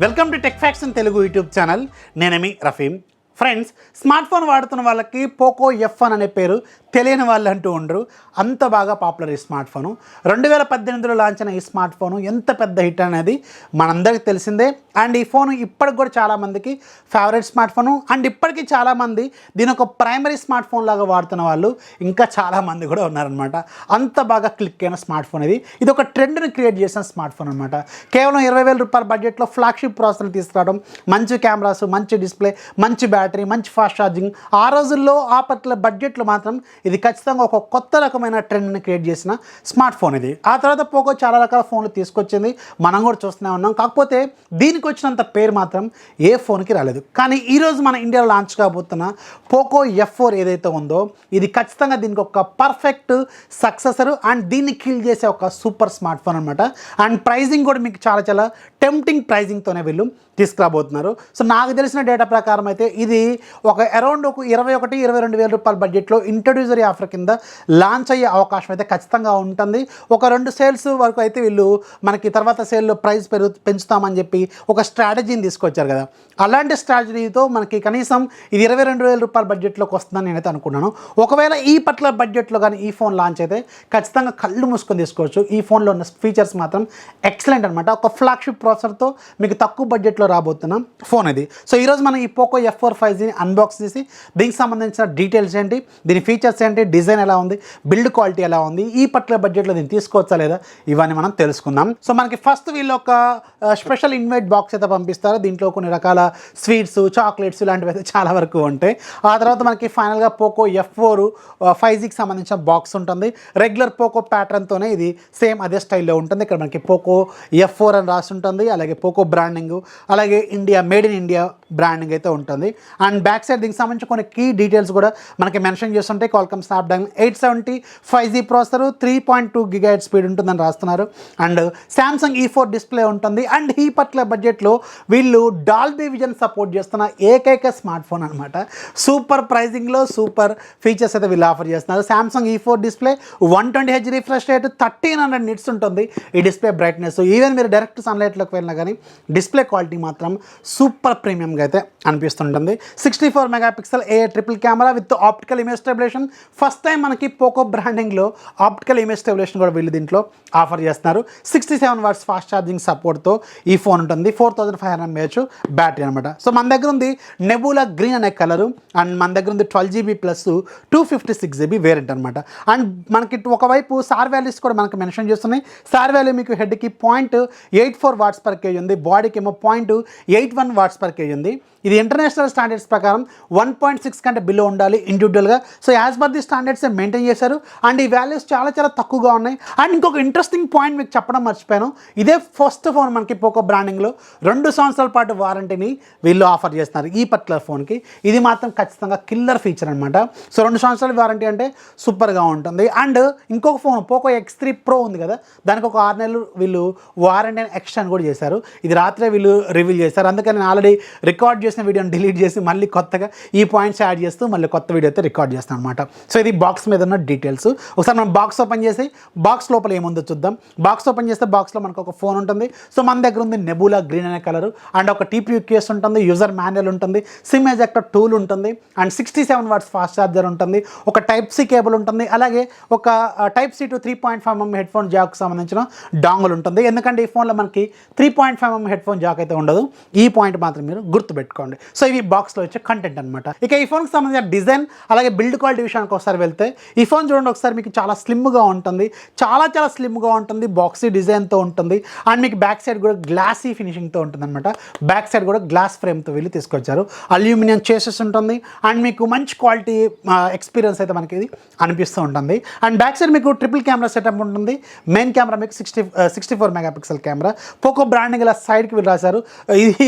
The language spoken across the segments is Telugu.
Welcome to tech facts in Telugu YouTube channel. నేనేమి రఫీమ్. ఫ్రెండ్స్, స్మార్ట్ ఫోన్ వాడుతున్న వాళ్ళకి పోకో F1 అనే పేరు తెలియని వాళ్ళు అంటూ ఉండరు. అంత బాగా పాపులర్ ఈ స్మార్ట్ ఫోను. 2018లో లాంచ్ అయిన ఈ స్మార్ట్ ఫోను ఎంత పెద్ద హిట్ అనేది మనందరికీ తెలిసిందే. అండ్ ఈ ఫోను ఇప్పటికి కూడా చాలామందికి ఫేవరెట్ స్మార్ట్ ఫోను. అండ్ ఇప్పటికీ చాలామంది దీని ఒక ప్రైమరీ స్మార్ట్ ఫోన్ లాగా వాడుతున్న వాళ్ళు ఇంకా చాలామంది కూడా ఉన్నారనమాట. అంత బాగా క్లిక్ అయిన స్మార్ట్ ఫోన్ ఇది ఒక ట్రెండ్ని క్రియేట్ చేసిన స్మార్ట్ ఫోన్ అనమాట. కేవలం 20,000 రూపాయల బడ్జెట్లో ఫ్లాగ్షిప్ ప్రాసెసర్ని తీసుకురావడం, మంచి కెమెరాస్, మంచి డిస్ప్లే, మంచి బ్యాటరీ, మంచి ఫాస్ట్ ఛార్జింగ్. ఆ రోజుల్లో ఆ పట్ల బడ్జెట్లో మాత్రం ఇది ఖచ్చితంగా ఒక కొత్త రకమైన ట్రెండ్ని క్రియేట్ చేసిన స్మార్ట్ ఫోన్ ఇది. ఆ తర్వాత పోకో చాలా రకాల ఫోన్లు తీసుకొచ్చింది, మనం కూడా చూస్తూనే ఉన్నాం. కాకపోతే దీనికి వచ్చినంత పేరు మాత్రం ఏ ఫోన్కి రాలేదు. కానీ ఈరోజు మన ఇండియాలో లాంచ్ కాబోతున్న పోకో F4 ఏదైతే ఉందో ఇది ఖచ్చితంగా దీనికి ఒక పర్ఫెక్ట్ సక్సెసర్ అండ్ దీన్ని కిల్ చేసే ఒక సూపర్ స్మార్ట్ ఫోన్ అనమాట. అండ్ ప్రైజింగ్ కూడా మీకు చాలా చాలా టెంప్టింగ్ ప్రైజింగ్తోనే వీళ్ళు తీసుకురాబోతున్నారు. సో నాకు తెలిసిన డేటా ప్రకారం అయితే ఇది ఒక అరౌండ్ ఒక 21-22 వేల రూపాయల బడ్జెట్లో ఇంట్రడ్యూసరీ ఆఫర్ కింద లాంచ్ అయ్యే అవకాశం అయితే ఖచ్చితంగా ఉంటుంది. ఒక 2 సేల్స్ వరకు అయితే వీళ్ళు మనకి తర్వాత సేల్లో ప్రైస్ పెంచుతామని చెప్పి ఒక స్ట్రాటజీని తీసుకొచ్చారు కదా. అలాంటి స్ట్రాటజీతో మనకి కనీసం ఇది 22,000 రూపాయల బడ్జెట్లోకి వస్తుందని నేనైతే అనుకున్నాను. ఒకవేళ ఈ పట్ల బడ్జెట్లో కానీ ఈ ఫోన్ లాంచ్ అయితే ఖచ్చితంగా కళ్ళు మూసుకొని తీసుకోవచ్చు. ఈ ఫోన్లో ఉన్న ఫీచర్స్ మాత్రం ఎక్సలెంట్ అనమాట. ఒక ఫ్లాగ్షిప్ ప్రాసెసర్తో మీకు తక్కువ బడ్జెట్లో రాబోతున్న ఫోన్ ఇది. సో ఈరోజు మనం ఈ పోకో F4 5Gని అన్బాక్స్ చేసి దీనికి సంబంధించిన డీటెయిల్స్ ఏంటి, దీని ఫీచర్స్ ఏంటి, డిజైన్ ఎలా ఉంది, బిల్డ్ క్వాలిటీ ఎలా ఉంది, ఈ పట్ల బడ్జెట్లో దీన్ని తీసుకోవచ్చా లేదా, ఇవన్నీ మనం తెలుసుకుందాం. సో మనకి ఫస్ట్ వీళ్ళు ఒక స్పెషల్ ఇన్వైట్ బాక్స్ అయితే పంపిస్తారు. దీంట్లో కొన్ని రకాల స్వీట్స్, చాక్లెట్స్ ఇలాంటివి అయితే చాలా వరకు ఉంటాయి. ఆ తర్వాత మనకి ఫైనల్గా పోకో F4 5Gకి సంబంధించిన బాక్స్ ఉంటుంది. రెగ్యులర్ పోకో ప్యాటర్న్తోనే ఇది సేమ్ అదే స్టైల్లో ఉంటుంది. ఇక్కడ మనకి పోకో F4 అని రాసి ఉంటుంది. అలాగే పోకో బ్రాండింగ్, అలాగే India, made in India branding అయితే ఉంటుంది. అండ్ బ్యాక్ సైడ్ దీనికి సంబంధించి కొన్ని కీ డీటెయిల్స్ కూడా మనకి మెన్షన్ చేస్తుంటే Qualcomm Snapdragon 870 5G processor, 3.2 GHz speed ఉంటుందని రాస్తున్నారు. అండ్ శాంసంగ్ E4 డిస్ప్లే ఉంటుంది. అండ్ ఈ పట్ల బడ్జెట్లో వీళ్ళు డాల్బీ విజన్ సపోర్ట్ చేస్తున్న ఏకైక స్మార్ట్ ఫోన్ అనమాట. సూపర్ ప్రైజింగ్లో సూపర్ ఫీచర్స్ అయితే వీళ్ళు ఆఫర్ చేస్తున్నారు. Samsung E4 display 120Hz refresh rate, 1300 nits ఉంటుంది ఈ డిస్ప్లే బ్రైట్నెస్. ఈవెన్ మీరు డైరెక్ట్ సన్లైట్లోకి వెళ్ళినా కానీ డిస్ప్లే క్వాలిటీ మాత్రం సూపర్ ప్రీమియంగా అయితే అనిపిస్తుంటుంది. 64 megapixel triple camera with optical image stabilisation. First time మనకి పోకో బ్రాండింగ్లో ఆప్టికల్ ఇమేజ్ స్టెబిలైజేషన్ కూడా వీళ్ళు దీంట్లో ఆఫర్ చేస్తున్నారు. 67 వాట్స్ ఫాస్ట్ ఛార్జింగ్ సపోర్ట్తో ఈ ఫోన్ ఉంటుంది. 4500 mAh బ్యాటరీ అనమాట. సో మన దగ్గర ఉంది నెబులా గ్రీన్ అనే కలరు. అండ్ మన దగ్గర ఉంది 12GB ప్లస్ 256GB వేరియంట్ అనమాట. అండ్ మనకి ఒకవైపు సార్ వాల్యూస్ కూడా మనకు మెన్షన్ చేస్తున్నాయి. సార్ వాల్యూ మీకు హెడ్కి 0.84 వాట్స్ పర్ కేజీ ఉంది, బాడీకి ఏమో 0.81 వాట్స్ పర్ కేజీ ఉంది. ఇది ఇంటర్నేషనల్ స్టాండర్డ్స్ ప్రకారం 1.6 కంటే బిలో ఉండాలి ఇండివిజువల్గా. So as per the standards maintain చేశారు. అండ్ ఈ వాల్యూస్ చాలా చాలా తక్కువగా ఉన్నాయి. అండ్ ఇంకొక ఇంట్రెస్టింగ్ పాయింట్ మీకు చెప్పడం మర్చిపోయాను. ఇదే ఫస్ట్ ఫోన్ మనకి పోకో బ్రాండింగ్లో 2 సంవత్సరాల పాటు వారంటీని వీళ్ళు ఆఫర్ చేస్తున్నారు ఈ పర్టికులర్ ఫోన్కి. ఇది మాత్రం ఖచ్చితంగా కిల్లర్ ఫీచర్ అనమాట. సో 2 సంవత్సరాల వారంటీ అంటే సూపర్గా ఉంటుంది. అండ్ ఇంకొక ఫోన్ పోకో X3 Pro ఉంది కదా, దానికి ఒక 6 నెలలు వీళ్ళు వారంటీ అని ఎక్స్టెండ్ కూడా చేశారు. ఇది రాత్రే వీళ్ళు రివీల్ చేశారు. అందుకని నేను ఆల్రెడీ రికార్డ్ చేసిన వీడియోని డిలీట్ చేసి మళ్ళీ కొత్తగా ఈ పాయింట్స్ యాడ్ చేస్తూ మళ్ళీ కొత్త వీడియో అయితే రికార్డ్ చేస్తాను అనమాట. సో ఇది బాక్స్ మీద ఉన్న డీటెయిల్స్. ఒకసారి మనం బాక్స్ ఓపెన్ చేసి బాక్స్ లోపల ఏముందో చూద్దాం. బాక్స్ ఓపెన్ చేస్తే బాక్స్లో మనకు ఒక ఫోన్ ఉంటుంది. సో మన దగ్గర ఉంది నెబులా గ్రీన్ అనే కలరు. అండ్ ఒక TPU కేస్ ఉంటుంది, యూజర్ మాన్యువల్ ఉంటుంది, సిమ్ ఎజెక్టర్ టూల్ ఉంటుంది, అండ్ 67 వాట్స్ ఫాస్ట్ ఛార్జర్ ఉంటుంది, ఒక Type-C కేబుల్ ఉంటుంది, అలాగే ఒక Type-C to 3.5mm head phone జాక్కి సంబంధించిన డాంగుల్ ఉంటుంది. ఎందుకంటే ఈ ఫోన్లో మనకి 3.5mm హెడ్ ఫోన్ జాక్ అయితే ఉండదు. ఈ పాయింట్ మాత్రం మీరు గుర్తుపెట్టుకోండి. సో ఇవి బాక్స్లో వచ్చే కంటెంట్ అనమాట. ఇక ఈ ఫోన్కి సంబంధించిన డిజైన్ అలాగే బిల్డ్ క్వాలిటీ విషయానికి ఒకసారి వెళ్తే ఈ ఫోన్ చూడండి ఒకసారి, మీకు చాలా స్లిమ్గా ఉంటుంది, చాలా చాలా స్లిమ్గా ఉంటుంది, బాక్సీ డిజైన్తో ఉంటుంది. అండ్ మీకు బ్యాక్ సైడ్ కూడా గ్లాసీ ఫినిషింగ్తో ఉంటుంది అనమాట. బ్యాక్ సైడ్ కూడా గ్లాస్ ఫ్రేమ్తో వీళ్ళు తీసుకొచ్చారు. అల్యూమినియం చేసెస్ ఉంటుంది. అండ్ మీకు మంచి క్వాలిటీ ఎక్స్పీరియన్స్ అయితే మనకి ఇది అనిపిస్తూ ఉంటుంది. అండ్ బ్యాక్ సైడ్ మీకు ట్రిపుల్ కెమెరా సెటప్ ఉంటుంది. మెయిన్ కెమెరా మీకు 64 మెగాపిక్సెల్ కెమెరా. పోకో బ్రాండింగ్ ఇలా సైడ్కి వీళ్ళు రాశారు.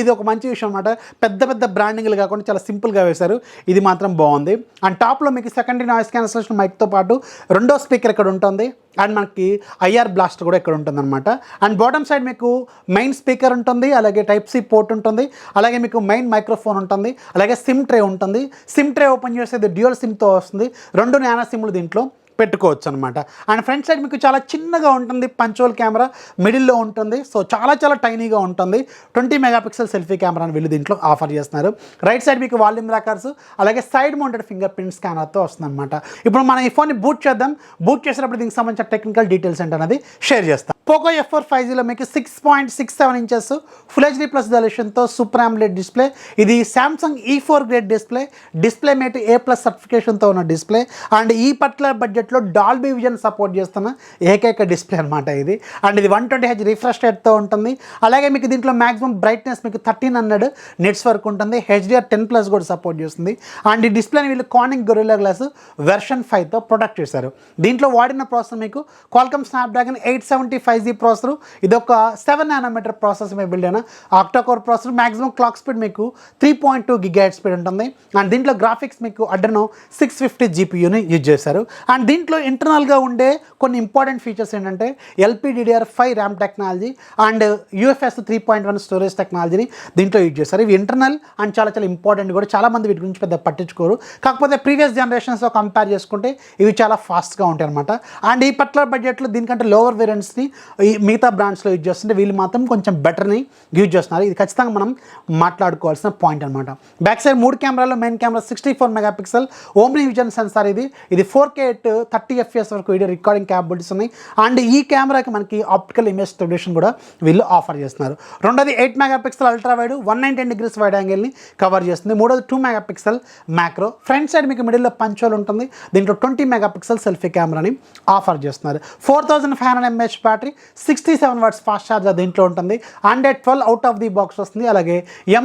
ఇది ఒక మంచి విషయం అనమాట. పెద్ద పెద్ద బ్రాండింగ్లు కాకుండా చాలా సింపుల్గా వేశారు. ఇది మాత్రం బాగుంది. అండ్ టాప్లో మీకు సెకండరీ నాయిస్ క్యాన్సలేషన్ మైక్తో పాటు రెండో స్పీకర్ ఇక్కడ ఉంటుంది. అండ్ మనకి IR బ్లాస్టర్ కూడా ఇక్కడ ఉంటుంది అనమాట. అండ్ బాటమ్ సైడ్ మీకు మెయిన్ స్పీకర్ ఉంటుంది, అలాగే Type-C పోర్ట్ ఉంటుంది, అలాగే మీకు మెయిన్ మైక్రోఫోన్ ఉంటుంది, అలాగే సిమ్ ట్రే ఉంటుంది. సిమ్ ట్రే ఓపెన్ చేసేది డ్యూయల్ సిమ్తో వస్తుంది. 2 నానో సిమ్లు దీంట్లో పెట్టుకోవచ్చు అనమాట. అండ్ ఫ్రంట్ సైడ్ మీకు చాలా చిన్నగా ఉంటుంది, పంచోల్ కెమెరా మిడిల్లో ఉంటుంది. సో చాలా చాలా టైనీగా ఉంటుంది. 20 మెగాపిక్సెల్ సెల్ఫీ కెమెరాని వీళ్ళు దీంట్లో ఆఫర్ చేస్తున్నారు. రైట్ సైడ్ మీకు వాల్యూమ్ రాకర్స్, అలాగే సైడ్ మౌంటెడ్ ఫింగర్ ప్రింట్ స్కానర్తో వస్తుంది అనమాట. ఇప్పుడు మనం ఈ ఫోన్ని బూట్ చేద్దాం. బూట్ చేసినప్పుడు దీనికి సంబంధించిన టెక్నికల్ డీటెయిల్స్ ఏంటనేది షేర్ చేస్తాం. పోకో F4 5Gలో మీకు 6.67 ఇంచెస్ ఫుల్ హెచ్డీ ప్లస్ రెజల్యూషన్తో సూపర్ AMOLED డిస్ప్లే. ఇది Samsung E4 grade DisplayMate A+ సర్టిఫికేషన్తో ఉన్న డిస్ప్లే. అండ్ ఈ పర్టికులర్ బడ్జెట్లో డాల్బీ విజన్ సపోర్ట్ చేస్తున్న ఏకైక డిస్ప్లే అనమాట ఇది. అండ్ ఇది 120Hz రిఫ్రెష్ రేట్తో ఉంటుంది. అలాగే మీకు దీంట్లో మ్యాక్సిమం బ్రైట్నెస్ మీకు 1300 నిట్స్ వరకు ఉంటుంది. HDR10+ కూడా సపోర్ట్ చేస్తుంది. అండ్ ఈ డిస్ప్లేని వీళ్ళు కార్నింగ్ గొరిల్లా గ్లాస్ వెర్షన్ 5తో ప్రొటెక్ట్ చేశారు. దీంట్లో వాడిన ప్రాసెసర్ మీకు క్వాల్కమ్ స్నాప్డ్రాగన్ 875G ప్రాసెసర్. ఇది ఒక 7 nm ప్రాసెస్ మీద బిల్డ్ అయిన octa-core processor. Maximum clock speed మీకు 3.2 GHz స్పీడ్ ఉంటుంది. అండ్ దీంట్లో గ్రాఫిక్స్ మీకు అడ్రనో 650 GPUని యూజ్ చేశారు. అండ్ దీంట్లో ఇంటర్నల్గా ఉండే కొన్ని ఇంపార్టెంట్ ఫీచర్స్ ఏంటంటే LPDDR5 RAM technology and UFS 3.1 storage టెక్నాలజీని దీంట్లో యూజ్ చేశారు. ఇవి ఇంటర్నల్ అండ్ చాలా చాలా ఇంపార్టెంట్ కూడా. చాలామంది వీటి గురించి పెద్ద పట్టించుకోరు. కాకపోతే ప్రీవియస్ జనరేషన్స్తో కంపేర్ చేసుకుంటే ఇవి చాలా ఫాస్ట్గా ఉంటాయి అనమాట. అండ్ ఈ పర్టికులర్ బడ్జెట్లో దీనికంటే లోవర్ వేరియంట్స్ని ఈ మిగతా బ్రాండ్స్లో యూజ్ చేస్తుంటే వీళ్ళు మాత్రం కొంచెం బెటర్ని యూజ్ చేస్తున్నారు. ఇది ఖచ్చితంగా మనం మాట్లాడుకోవాల్సిన పాయింట్ అనమాట. బ్యాక్ సైడ్ 3 కెమెరాలో main camera 64 megapixel OmniVision sensor. ఇది 4K 30 FPS వరకు వీడియో రికార్డింగ్ క్యాపబిలిటీస్ ఉన్నాయి. అండ్ ఈ కెమెరాకి మనకి ఆప్టికల్ ఇమేజ్ స్టెబిలేషన్ కూడా వీళ్ళు ఆఫర్ చేస్తున్నారు. రెండోది 8 megapixel ultra wide 190 degrees wide యాంగిల్ని కవర్ చేస్తుంది. మూడోది 2 మెగాపిక్సెల్ మ్యాక్రో. ఫ్రంట్ సైడ్ మీకు మిడిల్లో పంచోల్ ఉంటుంది. దీంట్లో 20 మెగాపిక్సెల్ సెల్ఫీ కెమెరాని ఆఫర్ చేస్తున్నారు. 4500 mAh battery, 67 watts fast charger దీంట్లో ఉంటుంది. Android 12 out of the box వస్తుంది. అలాగే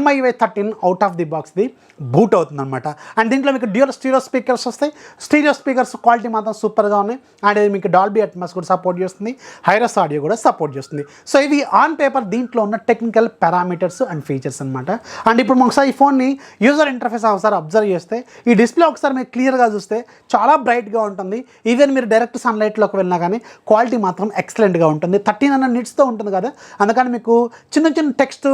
MIUI 13 అవుట్ ఆఫ్ ది బాక్స్ది బూట్ అవుతుంది అనమాట. అండ్ దీంట్లో మీకు డ్యూయల్ స్టీరియో స్పీకర్స్ వస్తాయి. స్టీరియో స్పీకర్స్ క్వాలిటీ మాత్రం సూపర్గా ఉన్నాయి. అండ్ ఇది మీకు డాల్బీ అట్మాస్ కూడా సపోర్ట్ చేస్తుంది. హైరస్ ఆడియో కూడా సపోర్ట్ చేస్తుంది. సో ఇవి ఆన్ పేపర్ దీంట్లో ఉన్న టెక్నికల్ పారామీటర్స్ అండ్ ఫీచర్స్ అనమాట. అండ్ ఇప్పుడు ఒకసారి ఈ ఫోన్ని యూజర్ ఇంటర్ఫేస్ ఒకసారి అబ్జర్వ్ చేస్తే ఈ డిస్ప్లే ఒకసారి మీరు క్లియర్గా చూస్తే చాలా బ్రైట్గా ఉంటుంది. ఈవెన్ మీరు డైరెక్ట్ సన్లైట్లోకి వెళ్ళినా కానీ క్వాలిటీ మాత్రం ఎక్సలెంట్గా ఉంటుంది. 1300 నిట్స్తో ఉంటుంది కదా, అందుకని మీకు చిన్న చిన్న టెక్స్ట్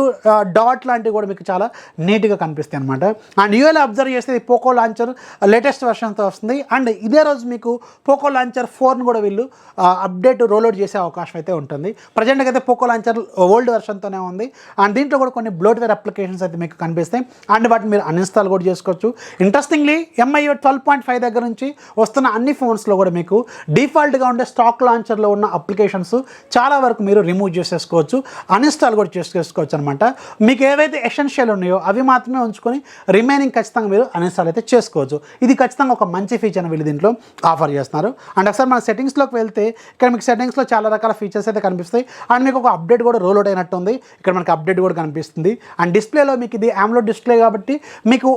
డాట్ లాంటివి కూడా మీకు చాలా నీట్గా కనిపిస్తాయి అనమాట. అండ్ యూఏలో అబ్జర్వ్ చేస్తే పోకో లాంచర్ లేటెస్ట్ వెర్షన్తో వస్తుంది. అండ్ ఇదే రోజు మీకు పోకో లాంచర్ 4ని కూడా వీళ్ళు అప్డేట్ రోల్అవుట్ చేసే అవకాశం అయితే ఉంటుంది. ప్రజెంట్గా అయితే పోకో లాంచర్ ఓల్డ్ వెర్షన్తోనే ఉంది. అండ్ దీంట్లో కూడా కొన్ని బ్లోట్వేర్ అప్లికేషన్స్ అయితే మీకు కనిపిస్తాయి. అండ్ వాటిని మీరు అన్ఇన్స్టాల్ కూడా చేసుకోవచ్చు. ఇంట్రెస్టింగ్లీ MIUI 12.5 దగ్గర నుంచి వస్తున్న అన్ని ఫోన్స్లో కూడా మీకు డిఫాల్ట్గా ఉండే స్టాక్ లాంచర్లో ఉన్న అప్లికేషన్స్ చాలా వరకు మీరు రిమూవ్ చేసేసుకోవచ్చు, అన్ఇన్స్టాల్ కూడా చేసుకోవచ్చు అనమాట. మీకు ఏవైతే ఎసెన్షియల్ ఉన్నాయో అవి మాత్రమే ఉంచుకొని రిమైనింగ్ ఖచ్చితంగా మీరు అన్ఇన్స్టాల్ అయితే చేసుకోవచ్చు. ఇది ఖచ్చితంగా ఒక మంచి ఫీచర్ వీళ్ళు దీంట్లో ఆఫర్ చేస్తున్నారు. అండ్ ఒకసారి మన సెట్టింగ్స్లోకి వెళ్తే ఇక్కడ మీకు సెట్టింగ్స్లో చాలా రకాల ఫీచర్స్ అయితే కనిపిస్తాయి. అండ్ మీకు ఒక అప్డేట్ కూడా రోల్ అయినట్టు ఉంది. ఇక్కడ మనకి అప్డేట్ కూడా కనిపిస్తుంది. అండ్ డిస్ప్లేలో మీకు ఇది AMOLED డిస్ప్లే కాబట్టి మీకు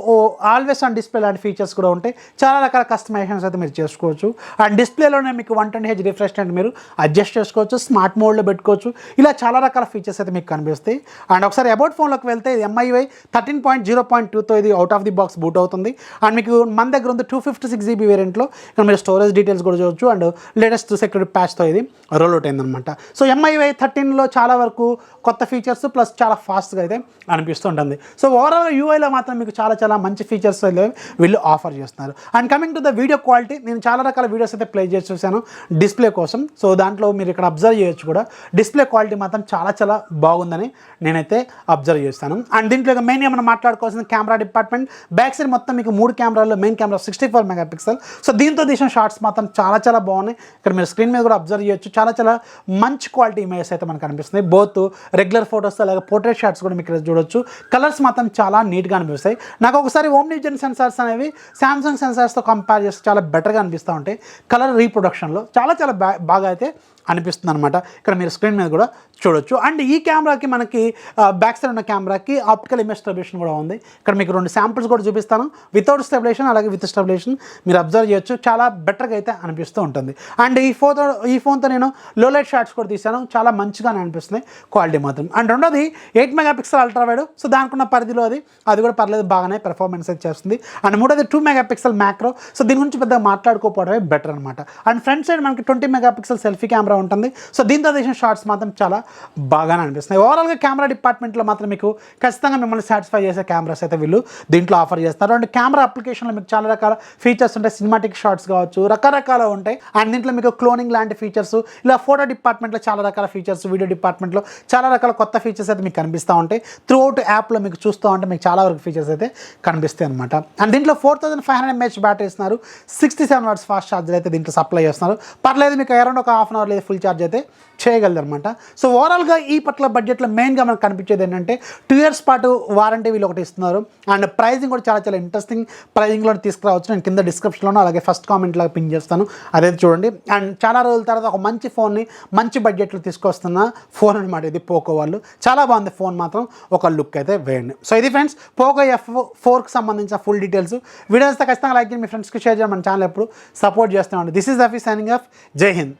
ఆల్వేస్ ఆన్ డిస్ప్లే లాంటి ఫీచర్స్ కూడా ఉంటాయి. చాలా రకాల కస్టమైజేషన్స్ అయితే మీరు చేసుకోవచ్చు. అండ్ డిస్ప్లేలోనే మీకు 120Hz రిఫ్రెష్ రేట్ మీరు అడ్జస్ట్ చేసుకోవచ్చు, స్మార్ట్ మోడ్లో పెట్టుకోవచ్చు. ఇలా చాలా రకాల ఫీచర్స్ అయితే మీకు కనిపిస్తాయి. అండ్ ఒకసారి అబౌట్ ఫోన్లోకి వెళ్తే ఇది MIUI 13.0.2తో ఇది out of the box boot అవుతుంది. అండ్ మీకు మన దగ్గర ఉంది 256 GB వేరియంట్లో. ఇక్కడ మీరు స్టోరేజ్ డీటెయిల్స్ కూడా చూడవచ్చు. అండ్ లేటెస్ట్ సెక్యూరిటీ ప్యాచ్తో ఇది రోల్ అవుట్ అయిందనమాట. సో MIUI 13లో చాలా వరకు కొత్త ఫీచర్స్ ప్లస్ చాలా ఫాస్ట్గా అయితే అనిపిస్తూ ఉంటుంది. సో ఓవరాల్ యూఐలో మాత్రం మీకు చాలా చాలా మంచి ఫీచర్స్ వీళ్ళు ఆఫర్ చేస్తున్నారు. And coming to the video quality, నేను చాలా రకాల వీడియోస్ అయితే ప్లే చేసి చూశాను డిస్ప్లే కోసం. సో దాంట్లో మీరు ఇక్కడ అబ్జర్వ్ చేయొచ్చు కూడా డిస్ప్లే క్వాలిటీ మాత్రం చాలా చాలా బాగుందని నేనైతే అబ్జర్వ్ చేస్తాను. అండ్ దీంట్లో మెయిన్ మనం మాట్లాడుకోవాల్సిన కెమెరా డిపార్ట్మెంట్. బ్యాక్ సైడ్ మొత్తం మీకు 3 కెమెరాల్లో మెయిన్ కెమెరా 64 మెగాపిక్సెల్. సో దీంతో తీసిన షార్ట్స్ మాత్రం చాలా చాలా బాగున్నాయి. ఇక్కడ మీరు స్క్రీన్ మీద కూడా అబ్జర్వ్ చేయొచ్చు. చాలా చాలా మంచి క్వాలిటీ ఇమేజెస్ అయితే మనకు కనిపిస్తుంది. బోత్ రెగ్యులర్ ఫోటోస్ అలాగే పోర్ట్రేట్ షాట్స్ కూడా మీకు ఇక్కడ చూడొచ్చు. కలర్స్ మాత్రం చాలా నీట్గా అనిపిస్తాయి. నాకు ఒకసారి ఓమ్ని విజన్ సెన్సార్స్ అనేవి సామ్సంగ్ సెన్సార్స్తో కంపేర్ చేస్తే చాలా బెటర్గా అనిపిస్తూ ఉంటాయి. కలర్ రీప్రొడక్షన్లో చాలా చాలా బాగా అయితే అనిపిస్తుంది అనమాట. ఇక్కడ మీరు స్క్రీన్ మీద కూడా చూడొచ్చు. అండ్ ఈ కెమెరాకి మనకి బ్యాక్ సైడ్ ఉన్న కెమెరాకి ఆప్టికల్ ఇమేజ్ స్టెబిలేషన్ కూడా ఉంది. ఇక్కడ మీకు 2 శాంపిల్స్ కూడా చూపిస్తాను, వితౌట్ స్టెబిలేషన్ అలాగే విత్ స్టెబిలేషన్. మీరు అబ్జర్వ్ చేయొచ్చు, చాలా బెటర్గా అయితే అనిపిస్తూ ఉంటుంది. అండ్ ఈ ఫోన్తో నేను లో లైట్ షాట్స్ కూడా తీసాను, చాలా మంచిగానే అనిపిస్తుంది క్వాలిటీ మాత్రం. అండ్ రెండోది 8 మెగాపిక్సెల్ అల్ట్రా వైడ్. సో దానికున్న పరిధిలో అది కూడా పర్లేదు, బాగానే పెర్ఫార్మెన్స్ అయితే చేస్తుంది. అండ్ మూడోది 2 మెగాపిక్సెల్ మ్యాక్రో. సో దీని గురించి పెద్దగా మాట్లాడుకోకపోవడమే బెటర్ అనమాట. అండ్ ఫ్రంట్ సైడ్ మనకి 20 మెగాపిక్సెల్ సెల్ఫీ కెమెరా ఉంటుంది. సో దీంతో తీసిన షార్ట్స్ మాత్రం చాలా బాగానే అనిపిస్తున్నాయి. ఓవరాల్గా కెమెరా డిపార్ట్మెంట్లో మాత్రం మీకు ఖచ్చితంగా మిమ్మల్ని సాటిస్ఫై చేసే కెమెరాస్ అయితే వీళ్ళు దీంట్లో ఆఫర్ చేస్తారు. అండ్ కెమెరా అప్లికేషన్లో మీకు చాలా రకాల ఫీచర్స్ ఉంటాయి. సినిమాటిక్ షార్ట్స్ కావచ్చు, రకరకాల ఉంటాయి. అండ్ దీంట్లో మీకు క్లోనింగ్ లాంటి ఫీచర్స్, ఇలా ఫోటో డిపార్ట్మెంట్లో చాలా రకాల ఫీచర్స్, వీడియో డిపార్ట్మెంట్లో చాలా రకాల కొత్త ఫీచర్స్ అయితే మీకు కనిపిస్తూ ఉంటాయి. త్రూ అవుట్ యాప్లో మీకు చూస్తూ ఉంటే మీకు చాలా వరకు ఫీచర్స్ అయితే కనిపిస్తాయి అనమాట. అండ్ దీంట్లో 4500 mAh బ్యాటరీ ఇస్తున్నారు. 67 watts ఫాస్ట్ ఛార్జర్ అయితే దీంట్లో సప్లై చేస్తున్నారు. పర్లేదు, మీకు అరౌండ్ ఒక హాఫ్ అన్ అవర్ లేదా ఫుల్ ఛార్జ్ అయితే చేయగలదు అనమాట. సో ఓవరాల్గా ఈ పర్టికులర్ బడ్జెట్లో మెయిన్గా మనకు కనిపించేది ఏంటంటే 2 years పాటు వారంటీ వీళ్ళు ఒకటి ఇస్తున్నారు. అండ్ ప్రైజింగ్ కూడా చాలా ఇంట్రెస్టింగ్ ప్రైజింగ్లో తీసుకురావచ్చు. నేను కింద డిస్క్రిప్షన్లోనూ అలాగే ఫస్ట్ కామెంట్లో పిన్ చేస్తాను, అదైతే చూడండి. అండ్ చాలా రోజుల తర్వాత ఒక మంచి ఫోన్ని మంచి బడ్జెట్లో తీసుకొస్తున్న ఫోన్ అనమాట ఇది పోకో వాళ్ళు. చాలా బాగుంది ఫోన్ మాత్రం, ఒక లుక్ అయితే వేయండి. సో ఇది ఫ్రెండ్స్ పోకో F4కి సంబంధించిన ఫుల్ డీటెయిల్స్. వీడియోస్ ఖచ్చితంగా లైక్ చేయండి, మీ ఫ్రెండ్స్కి షేర్ చేయండి. మన ఛానల్ ఎప్పుడు సపోర్ట్ చేస్తున్నాం. This is Rafi signing off. జై హింద్.